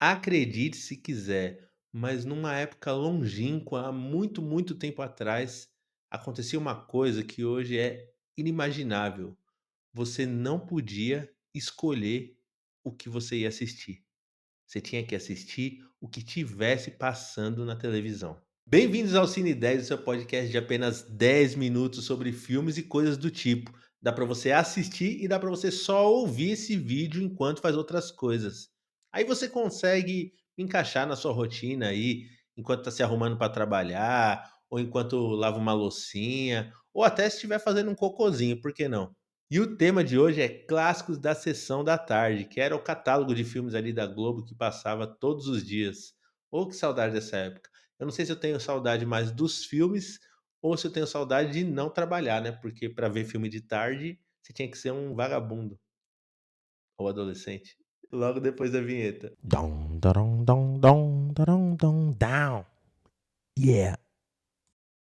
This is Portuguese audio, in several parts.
Acredite se quiser, mas numa época longínqua, há muito, muito tempo atrás, acontecia uma coisa que hoje é inimaginável. Você não podia escolher o que você ia assistir. Você tinha que assistir o que tivesse passando na televisão. Bem-vindos ao Cine 10, o seu podcast de apenas 10 minutos sobre filmes e coisas do tipo. Dá para você assistir e dá para você só ouvir esse vídeo enquanto faz outras coisas. Aí você consegue encaixar na sua rotina aí, enquanto está se arrumando para trabalhar, ou enquanto lava uma loucinha, ou até se estiver fazendo um cocôzinho, por que não? E o tema de hoje é clássicos da sessão da tarde, que era o catálogo de filmes ali da Globo que passava todos os dias. Ô, que saudade dessa época. Eu não sei se eu tenho saudade mais dos filmes ou se eu tenho saudade de não trabalhar, né? Porque para ver filme de tarde, você tinha que ser um vagabundo ou adolescente. Logo depois da vinheta. Dong, dong, dong, dong, dong, dong, down. Yeah.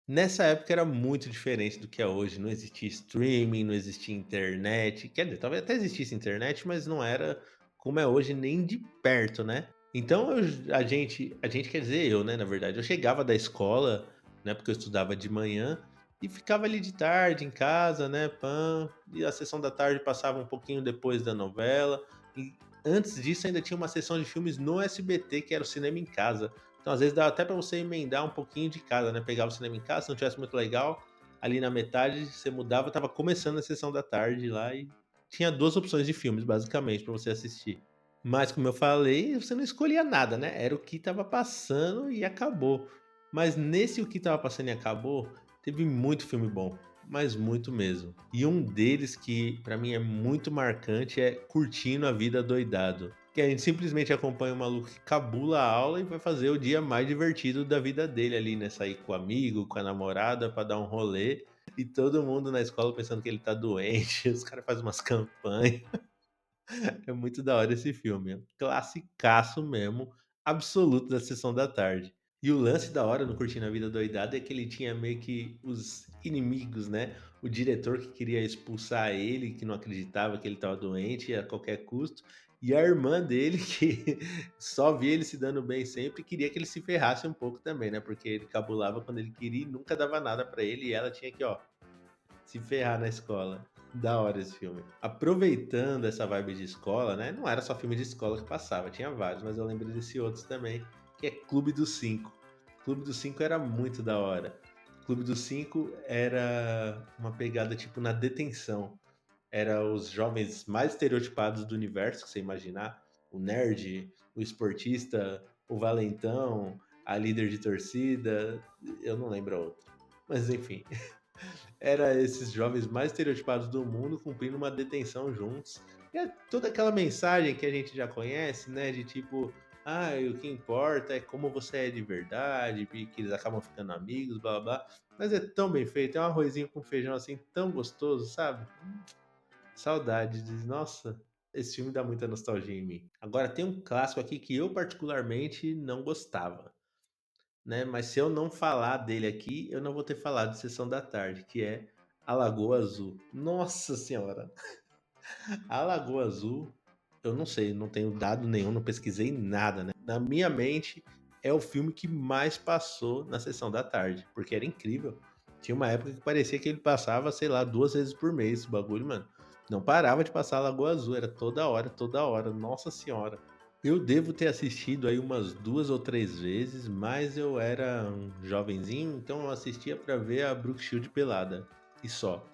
Nessa época era muito diferente do que é hoje. Não existia streaming, não existia internet. Quer dizer, talvez até existisse internet, mas não era como é hoje, nem de perto, né? Então a gente quer dizer eu, né? Na verdade, eu chegava da escola, né? Porque eu estudava de manhã e ficava ali de tarde em casa, né? Pã, e a sessão da tarde passava um pouquinho depois da novela. E antes disso, ainda tinha uma sessão de filmes no SBT, que era o cinema em casa. Então, às vezes, dá até pra você emendar um pouquinho de casa, né? Pegava o cinema em casa, se não tivesse muito legal, ali na metade você mudava, tava começando a sessão da tarde lá e tinha 2 opções de filmes, basicamente, pra você assistir. Mas, como eu falei, você não escolhia nada, né? Era o que estava passando e acabou. Mas nesse o que estava passando e acabou, teve muito filme bom, mas muito mesmo. E um deles que pra mim é muito marcante é Curtindo a Vida Doidado. Que a gente simplesmente acompanha o maluco que cabula a aula e vai fazer o dia mais divertido da vida dele ali, né? Sair com o amigo, com a namorada pra dar um rolê. E todo mundo na escola pensando que ele tá doente. Os caras fazem umas campanhas. É muito da hora esse filme. É um classicaço mesmo, absoluto da sessão da tarde. E o lance da hora no Curtindo a Vida Doidado é que ele tinha meio que os inimigos, né? O diretor que queria expulsar ele, que não acreditava que ele estava doente a qualquer custo, e a irmã dele, que só via ele se dando bem sempre, e queria que ele se ferrasse um pouco também, né? Porque ele cabulava quando ele queria e nunca dava nada pra ele, e ela tinha que, ó, se ferrar na escola. Da hora esse filme. Aproveitando essa vibe de escola, né? Não era só filme de escola que passava, tinha vários, mas eu lembrei desse outro também, que é Clube dos Cinco. Clube dos Cinco era muito da hora. Clube dos Cinco era uma pegada tipo na detenção. Era os jovens mais estereotipados do universo, que você imaginar. O nerd, o esportista, o valentão, a líder de torcida. Eu não lembro a outra. Mas enfim, era esses jovens mais estereotipados do mundo cumprindo uma detenção juntos. E é toda aquela mensagem que a gente já conhece, né? De tipo, ah, o que importa é como você é de verdade, e que eles acabam ficando amigos, blá blá blá. Mas é tão bem feito, é um arrozinho com feijão assim, tão gostoso, sabe? Saudade de. Nossa, esse filme dá muita nostalgia em mim. Agora tem um clássico aqui que eu particularmente não gostava, né? Mas se eu não falar dele aqui, eu não vou ter falado de Sessão da Tarde, que é A Lagoa Azul. Nossa Senhora! A Lagoa Azul, eu não sei, não tenho dado nenhum, não pesquisei nada, né? Na minha mente, é o filme que mais passou na Sessão da Tarde, porque era incrível. Tinha uma época que parecia que ele passava, sei lá, 2 vezes por mês esse bagulho, mano. Não parava de passar a Lagoa Azul, era toda hora, toda hora. Nossa Senhora! Eu devo ter assistido aí umas 2 ou 3 vezes, mas eu era um jovenzinho, então eu assistia pra ver a Brooke Shield pelada, e só,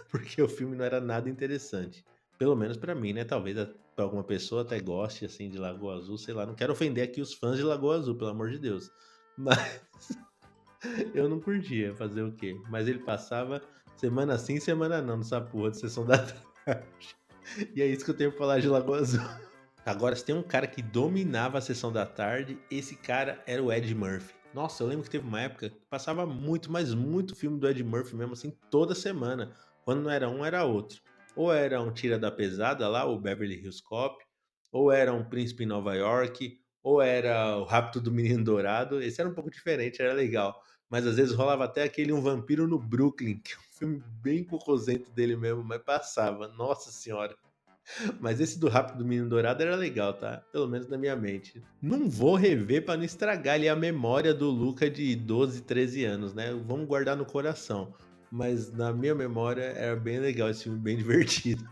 porque o filme não era nada interessante. Pelo menos pra mim, né, talvez pra alguma pessoa até goste, assim, de Lagoa Azul, sei lá, não quero ofender aqui os fãs de Lagoa Azul, pelo amor de Deus, mas eu não curtia, fazer o quê? Mas ele passava semana sim, semana não, nessa porra de Sessão da Tarde. E é isso que eu tenho pra falar de Lagoa Azul. Agora, se tem um cara que dominava a sessão da tarde, esse cara era o Ed Murphy. Nossa, eu lembro que teve uma época que passava muito, mas muito filme do Ed Murphy mesmo, assim, toda semana. Quando não era um, era outro. Ou era um Tira da Pesada lá, o Beverly Hills Cop, ou era um Príncipe em Nova York, ou era o Rapto do Menino Dourado. Esse era um pouco diferente, era legal. Mas às vezes rolava até aquele Um Vampiro no Brooklyn, que é um filme bem cocosento dele mesmo, mas passava. Nossa senhora. Mas esse do Rápido do Menino Dourado era legal, tá? Pelo menos na minha mente. Não vou rever pra não estragar ali a memória do Luca de 12, 13 anos, né? Vamos guardar no coração. Mas na minha memória era bem legal esse filme, bem divertido.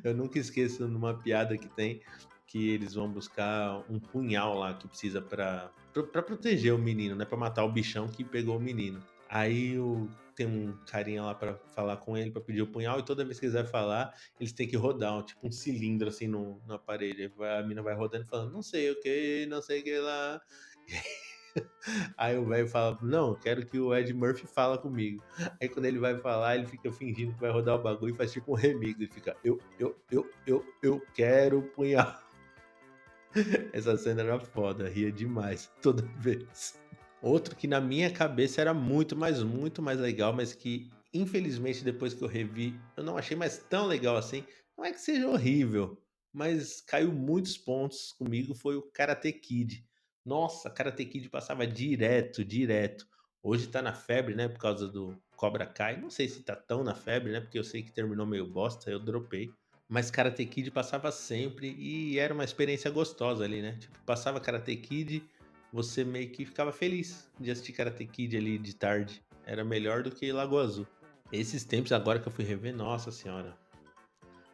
Eu nunca esqueço numa piada que tem que eles vão buscar um punhal lá que precisa pra proteger o menino, né? Pra matar o bichão que pegou o menino. Aí tem um carinha lá pra falar com ele, pra pedir o punhal, e toda vez que eles vão falar, eles têm que rodar, tipo um cilindro assim no, na parede. Aí a mina vai rodando falando, não sei o que, não sei o que lá. Aí o velho fala, não, quero que o Ed Murphy fala comigo. Aí quando ele vai falar, ele fica fingindo que vai rodar o bagulho e faz tipo um remix. Ele fica, eu quero o punhal. Essa cena era foda, ria demais toda vez. Outro que na minha cabeça era muito, mas muito mais legal, mas que infelizmente depois que eu revi, eu não achei mais tão legal assim. Não é que seja horrível, mas caiu muitos pontos comigo, foi o Karate Kid. Nossa, Karate Kid passava direto, direto. Hoje tá na febre, né, por causa do Cobra Kai. Não sei se tá tão na febre, né, porque eu sei que terminou meio bosta, eu dropei. Mas Karate Kid passava sempre e era uma experiência gostosa ali, né? Tipo, passava Karate Kid, você meio que ficava feliz de assistir Karate Kid ali de tarde. Era melhor do que Lagoa Azul. Esses tempos agora que eu fui rever, nossa senhora,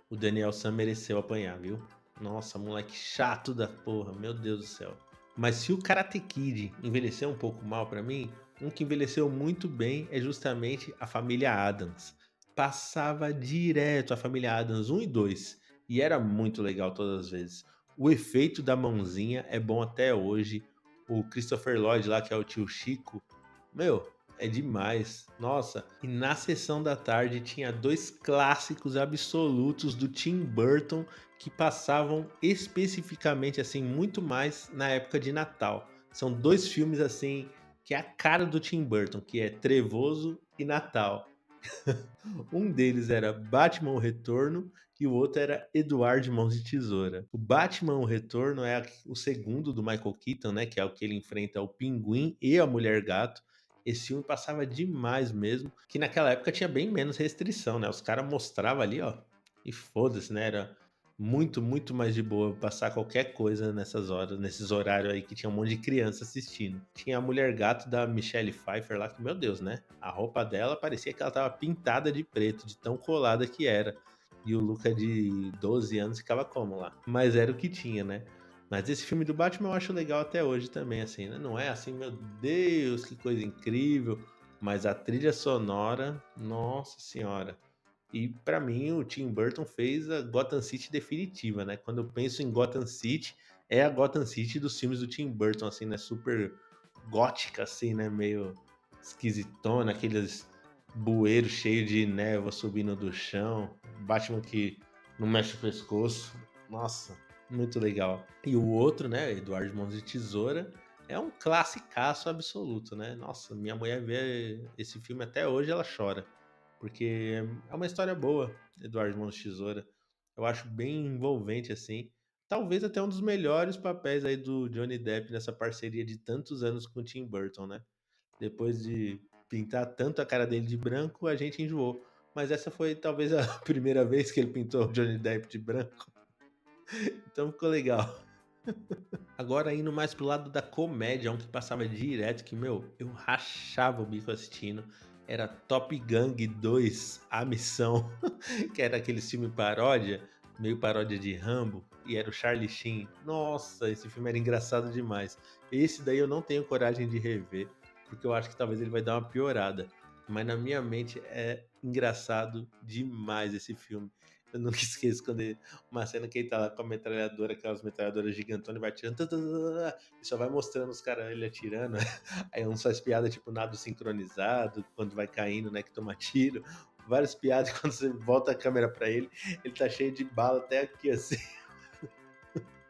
o Daniel San mereceu apanhar, viu? Nossa, moleque chato da porra, meu Deus do céu. Mas se o Karate Kid envelheceu um pouco mal pra mim, um que envelheceu muito bem é justamente a família Adams. Passava direto a família Adams 1 e 2 e era muito legal todas as vezes. O efeito da mãozinha é bom até hoje. O Christopher Lloyd lá, que é o tio Chico, meu, é demais. Nossa, e na sessão da tarde tinha dois clássicos absolutos do Tim Burton que passavam especificamente assim muito mais na época de Natal. São dois filmes assim que é a cara do Tim Burton, que é Trevoso e Natal. Um deles era Batman o Retorno e o outro era Eduardo Mãos de Tesoura. O Batman o Retorno é o segundo do Michael Keaton, né, que é o que ele enfrenta o Pinguim e a Mulher Gato. Esse filme passava demais mesmo, que naquela época tinha bem menos restrição, né? Os caras mostravam ali, ó, e foda-se, né? Era muito, muito mais de boa passar qualquer coisa nessas horas, nesses horários aí que tinha um monte de criança assistindo. Tinha a Mulher Gato da Michelle Pfeiffer lá, que, meu Deus, né? A roupa dela parecia que ela tava pintada de preto, de tão colada que era. E o Luca de 12 anos ficava como lá? Mas era o que tinha, né? Mas esse filme do Batman eu acho legal até hoje também, assim, né? Não é assim, meu Deus, que coisa incrível. Mas a trilha sonora, nossa senhora. E pra mim o Tim Burton fez a Gotham City definitiva, né? Quando eu penso em Gotham City, é a Gotham City dos filmes do Tim Burton, assim, né? Super gótica, assim, né? Meio esquisitona, aqueles bueiros cheios de névoa subindo do chão, Batman que não mexe o pescoço. Nossa, muito legal. E o outro, né? Eduardo Mãos de Tesoura, é um classicaço absoluto, né? Nossa, minha mulher vê esse filme até hoje, ela chora. Porque é uma história boa, Eduardo Mãos de Tesoura. Eu acho bem envolvente, assim. Talvez até um dos melhores papéis aí do Johnny Depp nessa parceria de tantos anos com o Tim Burton, né? Depois de pintar tanto a cara dele de branco, a gente enjoou. Mas essa foi talvez a primeira vez que ele pintou o Johnny Depp de branco. Então ficou legal. Agora indo mais pro lado da comédia, um que passava direto, que, meu, eu rachava o bico assistindo. Era Top Gang 2, A Missão, que era aquele filme paródia, meio paródia de Rambo, e era o Charlie Sheen. Nossa, esse filme era engraçado demais. Esse daí eu não tenho coragem de rever, porque eu acho que talvez ele vai dar uma piorada. Mas na minha mente é engraçado demais esse filme. Eu nunca esqueço quando uma cena que ele tá lá com a metralhadora, aquelas metralhadoras gigantonas, e vai atirando, e só vai mostrando os caras ele atirando. Aí uns faz piada tipo nado sincronizado, quando vai caindo, né, que toma tiro. Várias piadas, quando você volta a câmera pra ele, ele tá cheio de bala até aqui, assim.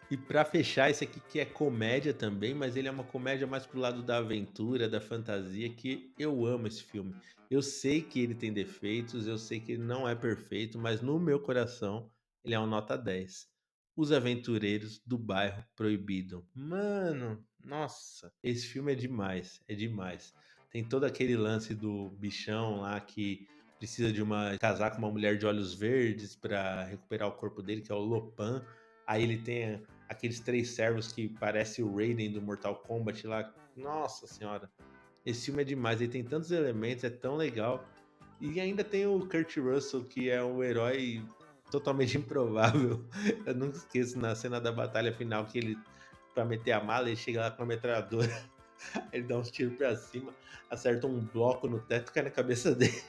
E pra fechar, esse aqui que é comédia também, mas ele é uma comédia mais pro lado da aventura, da fantasia, que eu amo esse filme. Eu sei que ele tem defeitos, eu sei que ele não é perfeito, mas no meu coração ele é um nota 10. Os Aventureiros do Bairro Proibido. Mano, nossa, esse filme é demais, é demais. Tem todo aquele lance do bichão lá que precisa de uma casar com uma mulher de olhos verdes pra recuperar o corpo dele, que é o Lopan. Aí ele tem aqueles 3 servos que parece o Raiden do Mortal Kombat lá. Nossa senhora, esse filme é demais, ele tem tantos elementos, é tão legal. E ainda tem o Kurt Russell, que é um herói totalmente improvável. Eu nunca esqueço na cena da batalha final que ele, pra meter a mala, ele chega lá com a metralhadora, ele dá uns tiros pra cima, acerta um bloco no teto e cai na cabeça dele.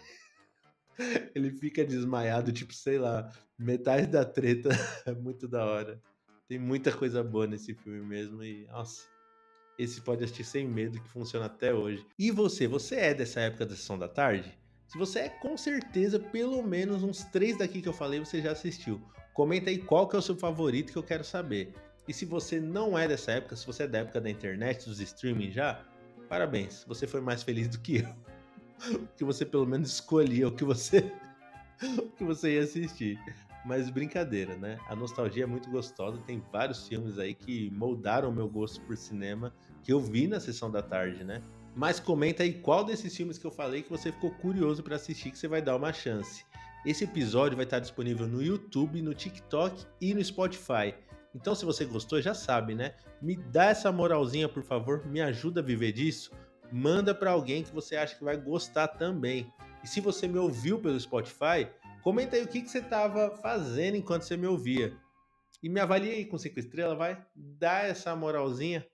Ele fica desmaiado, tipo, sei lá, metade da treta. É muito da hora. Tem muita coisa boa nesse filme mesmo e, nossa, esse pode assistir sem medo que funciona até hoje. E você é dessa época da sessão da tarde? Se você é, com certeza, pelo menos uns 3 daqui que eu falei você já assistiu. Comenta aí qual que é o seu favorito que eu quero saber. E se você não é dessa época, se você é da época da internet, dos streaming já, parabéns, você foi mais feliz do que eu. Que você pelo menos escolhia o que você o que você ia assistir. Mas brincadeira, né? A nostalgia é muito gostosa. Tem vários filmes aí que moldaram o meu gosto por cinema, que eu vi na sessão da tarde, né? Mas comenta aí qual desses filmes que eu falei que você ficou curioso para assistir, que você vai dar uma chance. Esse episódio vai estar disponível no YouTube, no TikTok e no Spotify. Então, se você gostou, já sabe, né? Me dá essa moralzinha, por favor, me ajuda a viver disso. Manda para alguém que você acha que vai gostar também. E se você me ouviu pelo Spotify, comenta aí o que você estava fazendo enquanto você me ouvia. E me avalia aí com 5 estrelas, vai? Dá essa moralzinha.